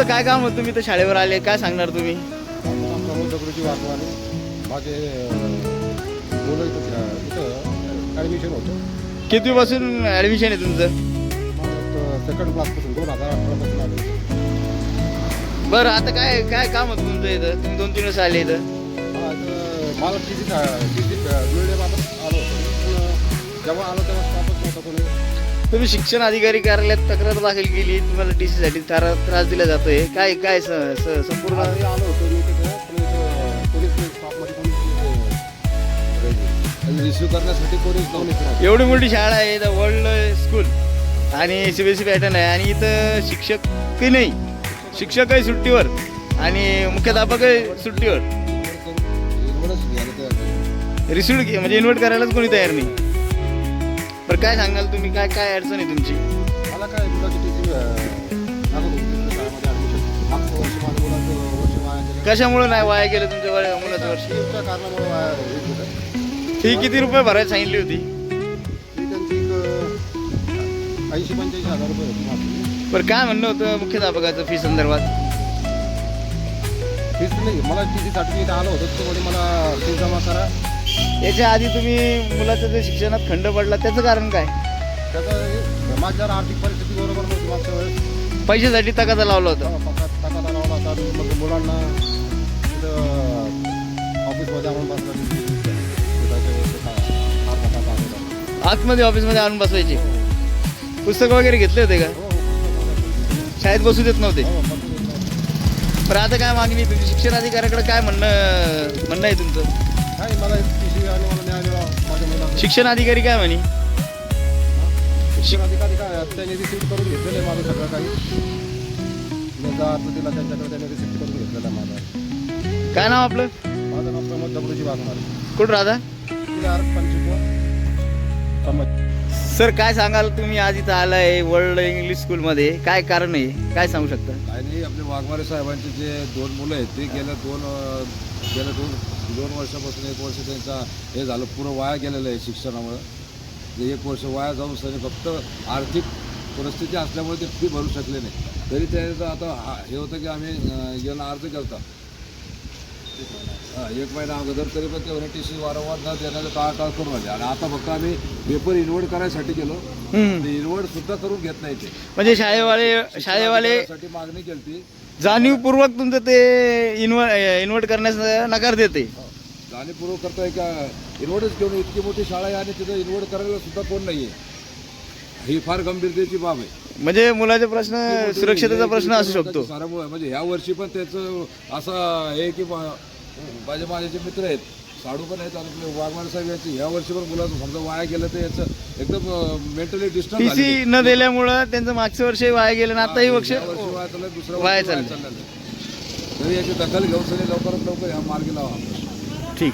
तुमचं काय काम होतं? तुम्ही तर शाळेवर आले, काय सांगणार तुम्ही? दगडूची वाटवाने माझे मुलं इथं ॲडमिशन होतं. कितवीपासून ॲडमिशन आहे तुमचं? सेकंड क्लासपासून 2018पासून आले. बरं, आता काय काय काम होतं तुमचं इथं? तुम्ही 2-3 वर्ष आले इथं. मला टी सी मिळण्याबाबत आलो होतो. पण जेव्हा आलो तेव्हा स्टॉपच नव्हता कोणी. तुम्ही शिक्षण अधिकारी कार्यालयात तक्रार दाखल केली, तुम्हाला टी सीसाठी त्रास दिला जातोय, काय काय संपूर्ण आधी आलो होतो मी तिथे, पण इथं कोणीच नाही, स्टॉपमध्ये कोणीच रिसिव्ह करण्यासाठी कोणीच नव्हतं. एवढी मोठी शाळा आहे, इथं वर्ल्ड स्कूल आणि CBSE पॅटर्न आहे, आणि इथं शिक्षकही नाही, शिक्षकही सुट्टीवर आणि मुख्याध्यापकही सुट्टीवर. रिसिव्ह म्हणजे इन्व्हर्ट करायलाच कोणी तयार नाही. बरं, काय सांगाल तुम्ही? काय काय अडचण आहे तुमची? मला काय मुलाची टी सी शाळेमध्ये ॲडमिशन मागचं वर्ष माझ्या मुलाचं वर्ष वाया गेलं. कशामुळे नाही वाया गेलं तुमच्या मुलाचं वर्ष? त्या कारणामुळे वाया गेलं. फी किती रुपये भरायला सांगितली होती? ती त्यांची 80-85 हजार रुपये होती माझी. बरं, काय म्हणणं होतं मुख्याध्यापकाचं फी संदर्भात? फीस नाही, मला टी सी सर्टिफिकेट आलं होतं, त्याच्यामध्ये मला फी जमा करा. याच्या आधी तुम्ही मुलाचं जे शिक्षणात खंड पडला त्याचं कारण काय? त्याचा माझ्यावर आर्थिक परिस्थिती बरोबर नव्हती. मागच्या वेळेस पैशासाठी तगादा लावला होता. तकादा लावला होता. मग मुलांना तिथं ऑफिसमध्ये आणून बसला. आतमध्ये ऑफिसमध्ये आणून बसवायचे. पुस्तकं वगैरे घेतले होते का? शाळेत बसू देत नव्हते. पण आता काय मागणी तुमची शिक्षण अधिकाऱ्याकडे? काय म्हणणं आहे तुमचं? काय मला टी सी आणि मला न्याय मिळावा माझ्या मुलाला. शिक्षण अधिकारी काय म्हणे? शिक्षण अधिकारी काय त्यांनी रिसिप्ट करून घेतलेलं आहे माझं सगळं काही. अर्ज दिला त्यांच्याकडे, त्यांनी रिसिप्ट करून घेतलेलं आहे माझं. काय नाव आपलं? माझं नाव प्रमोद दगडूजी वाघमारे. कुठं राहता? सर, काय सांगाल तुम्ही? आज इथं आलाय वर्ल्ड इंग्लिश स्कूलमध्ये, काय कारण आहे? काय सांगू शकता? काय नाही, आपले वाघमारे साहेबांचे जे 2 मुलं आहेत ते गेल्या दोन वर्षापासून 1 वर्ष त्यांचा हे झालं, पुरं वाया गेलेलं आहे शिक्षणामुळं. ते 1 वर्ष वाया जाऊन सनी फक्त आर्थिक परिस्थिती असल्यामुळे ते फी भरू शकले नाही. तरी त्याचं आता हे होतं की आम्ही यांना अर्ज केला होता 1 महिना अगोदर, तरी पण ते टी सी वारंवार न देण्याचं टाळाटाळ करून आले. आणि आता फक्त आम्ही पेपर इन्व्हर्ट करायसाठी गेलो, ते इन्व्हर्ट सुद्धा करून घेत नाही. ते म्हणजे शाळेवाले मागणी केली ती, जाणीवपूर्वक तुमचं ते इन्व्हर्ट करण्यास नकार देते. जाणीवपूर्वक करताय का? इन्व्हर्टच घेऊन इतकी मोठी शाळा आहे आणि तिथं इन्व्हर्ट करायला सुद्धा कोण नाही आहे. ही फार गंभीरतेची बाब आहे. म्हणजे मुलाचे प्रश्न, सुरक्षतेचा प्रश्न असू शकतो. म्हणजे ह्या वर्षी पण त्याचं असं आहे की माझे जे मित्र आहेत, साडू पण आहेत आणि वाघमारे साहेब यांचे ह्या वर्षी पण मुलाचं समजा वाया गेलं तर याचं एकदम मेंटली डिस्टर्ब TC न दिल्यामुळं त्यांचं मागचं वर्ष वाया गेलं आणि आताही वर्ष वाया चाललं, दुसरं वाया वर्ष वाया चाललं. चाललेलं. तरी याची दखल घेऊन सगळे लवकरात लवकर ह्या मार्गी लावा. ठीक.